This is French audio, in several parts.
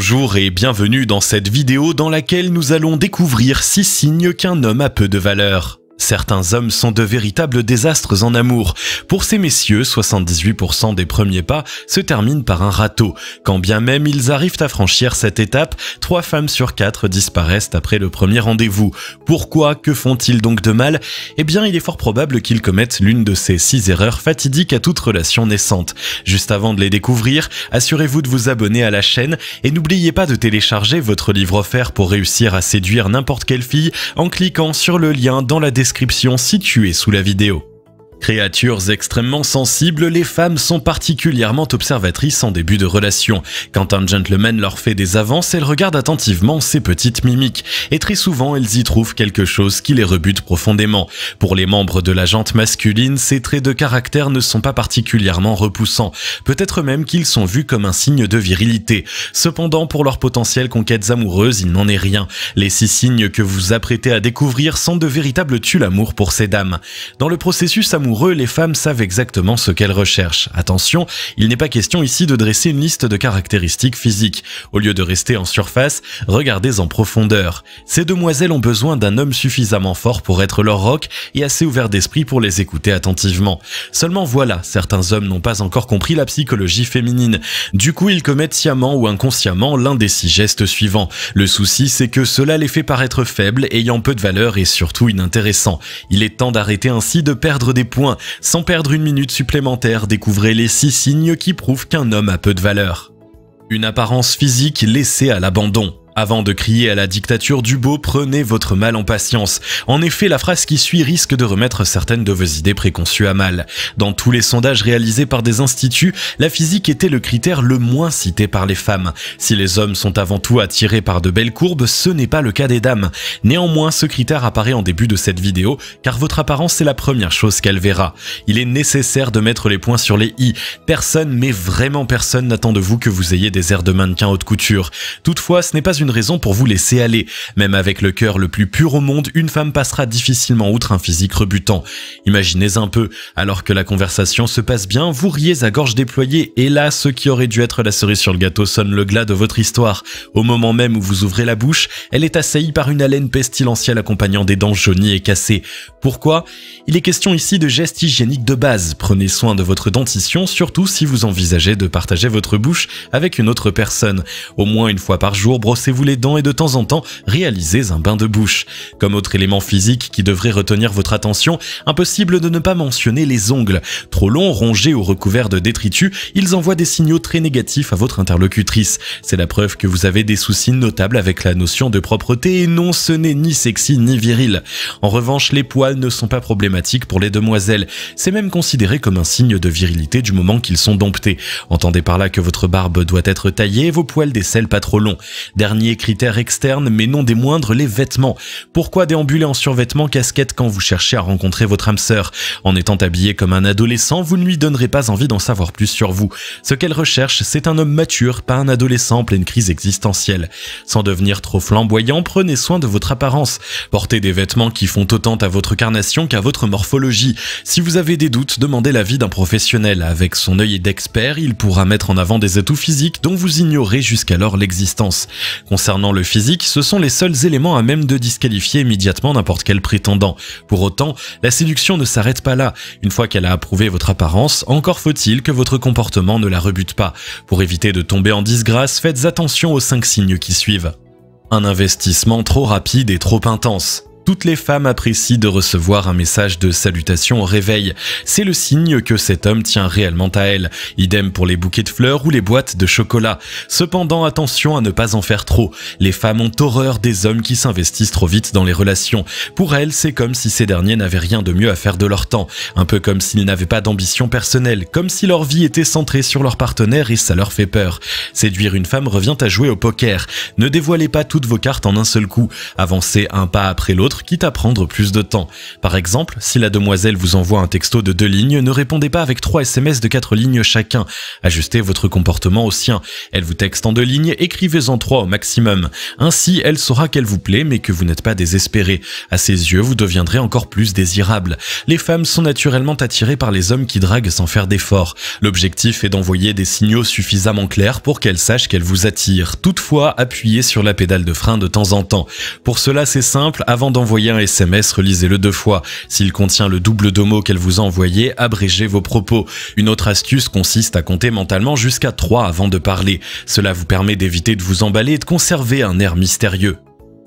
Bonjour et bienvenue dans cette vidéo dans laquelle nous allons découvrir 6 signes qu'un homme a peu de valeur. Certains hommes sont de véritables désastres en amour. Pour ces messieurs, 78% des premiers pas se terminent par un râteau. Quand bien même ils arrivent à franchir cette étape, 3 femmes sur 4 disparaissent après le premier rendez-vous. Pourquoi? Que font-ils donc de mal? Eh bien, il est fort probable qu'ils commettent l'une de ces 6 erreurs fatidiques à toute relation naissante. Juste avant de les découvrir, assurez-vous de vous abonner à la chaîne et n'oubliez pas de télécharger votre livre offert pour réussir à séduire n'importe quelle fille en cliquant sur le lien dans la description située sous la vidéo. Créatures extrêmement sensibles, les femmes sont particulièrement observatrices en début de relation. Quand un gentleman leur fait des avances, elles regardent attentivement ces petites mimiques, et très souvent elles y trouvent quelque chose qui les rebute profondément. Pour les membres de la gente masculine, ces traits de caractère ne sont pas particulièrement repoussants, peut-être même qu'ils sont vus comme un signe de virilité. Cependant, pour leurs potentielles conquêtes amoureuses, il n'en est rien. Les 6 signes que vous vous apprêtez à découvrir sont de véritables tue-l'amour pour ces dames. Dans le processus amoureux, les femmes savent exactement ce qu'elles recherchent. Attention, il n'est pas question ici de dresser une liste de caractéristiques physiques. Au lieu de rester en surface, regardez en profondeur. Ces demoiselles ont besoin d'un homme suffisamment fort pour être leur roc et assez ouvert d'esprit pour les écouter attentivement. Seulement voilà, certains hommes n'ont pas encore compris la psychologie féminine. Du coup, ils commettent sciemment ou inconsciemment l'un des 6 gestes suivants. Le souci, c'est que cela les fait paraître faibles, ayant peu de valeur et surtout inintéressants. Il est temps d'arrêter ainsi de perdre des points. Sans perdre une minute supplémentaire, découvrez les 6 signes qui prouvent qu'un homme a peu de valeur. Une apparence physique laissée à l'abandon. Avant de crier à la dictature du beau, prenez votre mal en patience. En effet, la phrase qui suit risque de remettre certaines de vos idées préconçues à mal. Dans tous les sondages réalisés par des instituts, la physique était le critère le moins cité par les femmes. Si les hommes sont avant tout attirés par de belles courbes, ce n'est pas le cas des dames. Néanmoins, ce critère apparaît en début de cette vidéo, car votre apparence est la première chose qu'elle verra. Il est nécessaire de mettre les points sur les i. Personne, mais vraiment personne, n'attend de vous que vous ayez des airs de mannequin haute couture. Toutefois, ce n'est pas une raison pour vous laisser aller. Même avec le cœur le plus pur au monde, une femme passera difficilement outre un physique rebutant. Imaginez un peu, alors que la conversation se passe bien, vous riez à gorge déployée et là, ce qui aurait dû être la cerise sur le gâteau sonne le glas de votre histoire. Au moment même où vous ouvrez la bouche, elle est assaillie par une haleine pestilentielle accompagnant des dents jaunies et cassées. Pourquoi? Il est question ici de gestes hygiéniques de base. Prenez soin de votre dentition, surtout si vous envisagez de partager votre bouche avec une autre personne. Au moins une fois par jour, brossez-vous les dents et de temps en temps, réalisez un bain de bouche. Comme autre élément physique qui devrait retenir votre attention, impossible de ne pas mentionner les ongles. Trop longs, rongés ou recouverts de détritus, ils envoient des signaux très négatifs à votre interlocutrice. C'est la preuve que vous avez des soucis notables avec la notion de propreté et non, ce n'est ni sexy ni viril. En revanche, les poils ne sont pas problématiques pour les demoiselles. C'est même considéré comme un signe de virilité du moment qu'ils sont domptés. Entendez par là que votre barbe doit être taillée et vos poils d'aisselle pas trop longs. Dernier critère externe, mais non des moindres, les vêtements. Pourquoi déambuler en survêtement casquette quand vous cherchez à rencontrer votre âme sœur? En étant habillé comme un adolescent, vous ne lui donnerez pas envie d'en savoir plus sur vous. Ce qu'elle recherche, c'est un homme mature, pas un adolescent en pleine crise existentielle. Sans devenir trop flamboyant, prenez soin de votre apparence. Portez des vêtements qui font autant à votre carnation qu'à votre morphologie. Si vous avez des doutes, demandez l'avis d'un professionnel. Avec son œil d'expert, il pourra mettre en avant des atouts physiques dont vous ignorez jusqu'alors l'existence. Concernant le physique, ce sont les seuls éléments à même de disqualifier immédiatement n'importe quel prétendant. Pour autant, la séduction ne s'arrête pas là. Une fois qu'elle a approuvé votre apparence, encore faut-il que votre comportement ne la rebute pas. Pour éviter de tomber en disgrâce, faites attention aux 5 signes qui suivent. Un investissement trop rapide et trop intense. Toutes les femmes apprécient de recevoir un message de salutation au réveil. C'est le signe que cet homme tient réellement à elle. Idem pour les bouquets de fleurs ou les boîtes de chocolat. Cependant, attention à ne pas en faire trop. Les femmes ont horreur des hommes qui s'investissent trop vite dans les relations. Pour elles, c'est comme si ces derniers n'avaient rien de mieux à faire de leur temps. Un peu comme s'ils n'avaient pas d'ambition personnelle, comme si leur vie était centrée sur leur partenaire et ça leur fait peur. Séduire une femme revient à jouer au poker. Ne dévoilez pas toutes vos cartes en un seul coup. Avancez un pas après l'autre répondre, quitte à prendre plus de temps. Par exemple, si la demoiselle vous envoie un texto de 2 lignes, ne répondez pas avec 3 SMS de 4 lignes chacun. Ajustez votre comportement au sien. Elle vous texte en 2 lignes, écrivez-en 3 au maximum. Ainsi, elle saura qu'elle vous plaît mais que vous n'êtes pas désespéré. À ses yeux, vous deviendrez encore plus désirable. Les femmes sont naturellement attirées par les hommes qui draguent sans faire d'efforts. L'objectif est d'envoyer des signaux suffisamment clairs pour qu'elles sachent qu'elles vous attirent. Toutefois, appuyez sur la pédale de frein de temps en temps. Pour cela, c'est simple, avant d'envoyer un SMS, relisez-le 2 fois. S'il contient le double de mots qu'elle vous a envoyé, abrégez vos propos. Une autre astuce consiste à compter mentalement jusqu'à 3 avant de parler. Cela vous permet d'éviter de vous emballer et de conserver un air mystérieux.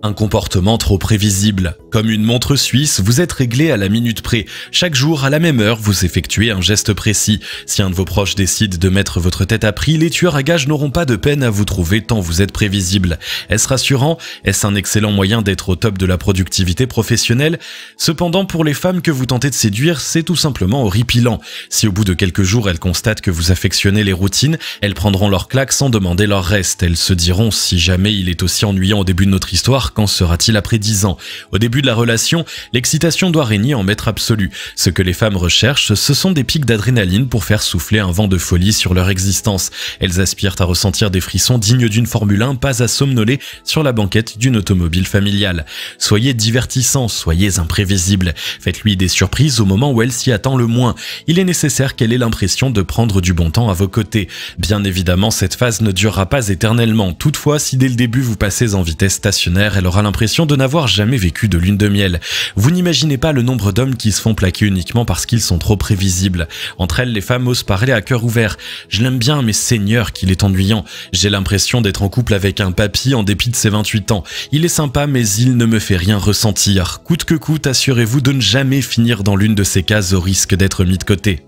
Un comportement trop prévisible. Comme une montre suisse, vous êtes réglé à la minute près. Chaque jour, à la même heure, vous effectuez un geste précis. Si un de vos proches décide de mettre votre tête à prix, les tueurs à gages n'auront pas de peine à vous trouver tant vous êtes prévisible. Est-ce rassurant? Est-ce un excellent moyen d'être au top de la productivité professionnelle? Cependant, pour les femmes que vous tentez de séduire, c'est tout simplement horripilant. Si au bout de quelques jours, elles constatent que vous affectionnez les routines, elles prendront leur claque sans demander leur reste. Elles se diront, si jamais il est aussi ennuyant au début de notre histoire, quand sera-t-il après 10 ans? Au début de la relation, l'excitation doit régner en maître absolu. Ce que les femmes recherchent, ce sont des pics d'adrénaline pour faire souffler un vent de folie sur leur existence. Elles aspirent à ressentir des frissons dignes d'une Formule 1, pas à somnoler sur la banquette d'une automobile familiale. Soyez divertissant, soyez imprévisible. Faites-lui des surprises au moment où elle s'y attend le moins. Il est nécessaire qu'elle ait l'impression de prendre du bon temps à vos côtés. Bien évidemment, cette phase ne durera pas éternellement. Toutefois, si dès le début vous passez en vitesse stationnaire, elle aura l'impression de n'avoir jamais vécu de lune de miel. Vous n'imaginez pas le nombre d'hommes qui se font plaquer uniquement parce qu'ils sont trop prévisibles. Entre elles, les femmes osent parler à cœur ouvert. Je l'aime bien, mais Seigneur, qu'il est ennuyant. J'ai l'impression d'être en couple avec un papy en dépit de ses 28 ans. Il est sympa, mais il ne me fait rien ressentir. Coûte que coûte, assurez-vous de ne jamais finir dans l'une de ces cases au risque d'être mis de côté.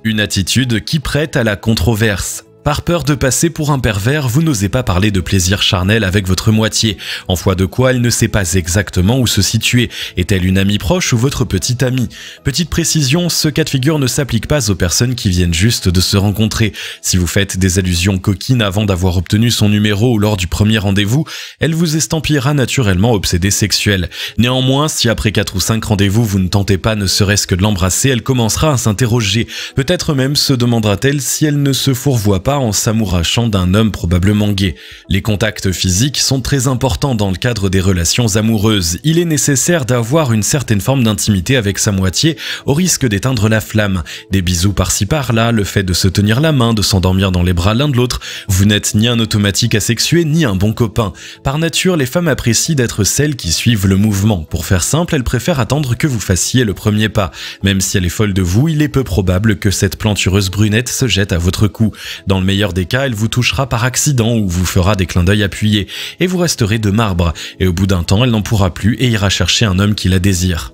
Une attitude qui prête à la controverse. Par peur de passer pour un pervers, vous n'osez pas parler de plaisir charnel avec votre moitié. En foi de quoi, elle ne sait pas exactement où se situer. Est-elle une amie proche ou votre petite amie? Petite précision, ce cas de figure ne s'applique pas aux personnes qui viennent juste de se rencontrer. Si vous faites des allusions coquines avant d'avoir obtenu son numéro ou lors du premier rendez-vous, elle vous estampillera naturellement obsédé sexuel. Néanmoins, si après 4 ou 5 rendez-vous vous ne tentez pas ne serait-ce que de l'embrasser, elle commencera à s'interroger. Peut-être même se demandera-t-elle si elle ne se fourvoie pas en s'amourachant d'un homme probablement gay. Les contacts physiques sont très importants dans le cadre des relations amoureuses. Il est nécessaire d'avoir une certaine forme d'intimité avec sa moitié au risque d'éteindre la flamme. Des bisous par-ci par-là, le fait de se tenir la main, de s'endormir dans les bras l'un de l'autre. Vous n'êtes ni un automatique asexué ni un bon copain. Par nature, les femmes apprécient d'être celles qui suivent le mouvement. Pour faire simple, elles préfèrent attendre que vous fassiez le premier pas. Même si elle est folle de vous, il est peu probable que cette plantureuse brunette se jette à votre cou. Dans le meilleur des cas, elle vous touchera par accident ou vous fera des clins d'œil appuyés, et vous resterez de marbre, et au bout d'un temps, elle n'en pourra plus et ira chercher un homme qui la désire.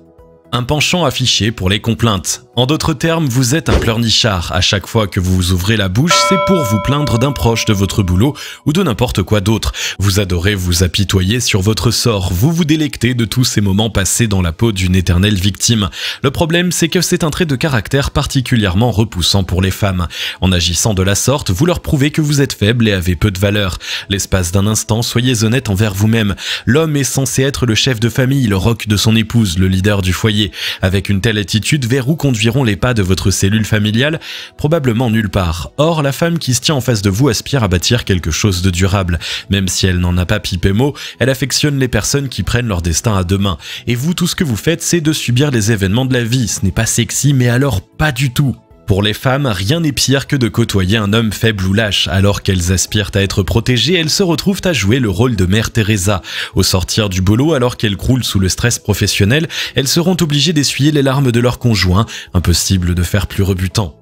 Un penchant affiché pour les complaintes. En d'autres termes, vous êtes un pleurnichard. À chaque fois que vous ouvrez la bouche, c'est pour vous plaindre d'un proche de votre boulot ou de n'importe quoi d'autre. Vous adorez vous apitoyer sur votre sort. Vous vous délectez de tous ces moments passés dans la peau d'une éternelle victime. Le problème, c'est que c'est un trait de caractère particulièrement repoussant pour les femmes. En agissant de la sorte, vous leur prouvez que vous êtes faible et avez peu de valeur. L'espace d'un instant, soyez honnête envers vous-même. L'homme est censé être le chef de famille, le roc de son épouse, le leader du foyer. Avec une telle attitude, vers où conduiront les pas de votre cellule familiale? Probablement nulle part. Or, la femme qui se tient en face de vous aspire à bâtir quelque chose de durable. Même si elle n'en a pas pipé mot, elle affectionne les personnes qui prennent leur destin à deux mains. Et vous, tout ce que vous faites, c'est de subir les événements de la vie. Ce n'est pas sexy, mais alors pas du tout. Pour les femmes, rien n'est pire que de côtoyer un homme faible ou lâche. Alors qu'elles aspirent à être protégées, elles se retrouvent à jouer le rôle de Mère Teresa. Au sortir du boulot, alors qu'elles croulent sous le stress professionnel, elles seront obligées d'essuyer les larmes de leur conjoint, impossible de faire plus rebutant.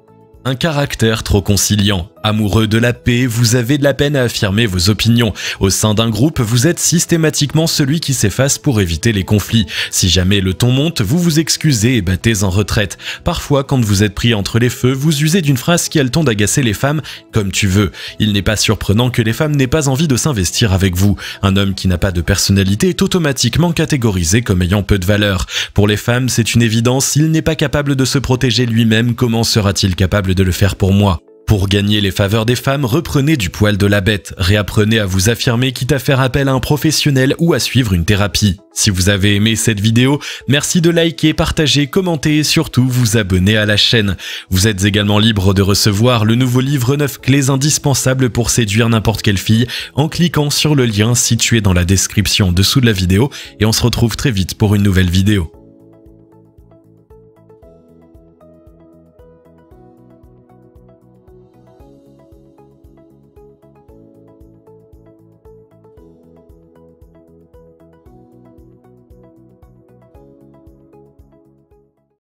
Un caractère trop conciliant. Amoureux de la paix, vous avez de la peine à affirmer vos opinions. Au sein d'un groupe, vous êtes systématiquement celui qui s'efface pour éviter les conflits. Si jamais le ton monte, vous vous excusez et battez en retraite. Parfois, quand vous êtes pris entre les feux, vous usez d'une phrase qui a le ton d'agacer les femmes « comme tu veux ». Il n'est pas surprenant que les femmes n'aient pas envie de s'investir avec vous. Un homme qui n'a pas de personnalité est automatiquement catégorisé comme ayant peu de valeur. Pour les femmes, c'est une évidence, s'il n'est pas capable de se protéger lui-même, comment sera-t-il capable de le faire pour moi ? Pour gagner les faveurs des femmes, reprenez du poil de la bête, réapprenez à vous affirmer quitte à faire appel à un professionnel ou à suivre une thérapie. Si vous avez aimé cette vidéo, merci de liker, partager, commenter et surtout vous abonner à la chaîne. Vous êtes également libre de recevoir le nouveau livre 9 clés indispensables pour séduire n'importe quelle fille en cliquant sur le lien situé dans la description en dessous de la vidéo et on se retrouve très vite pour une nouvelle vidéo.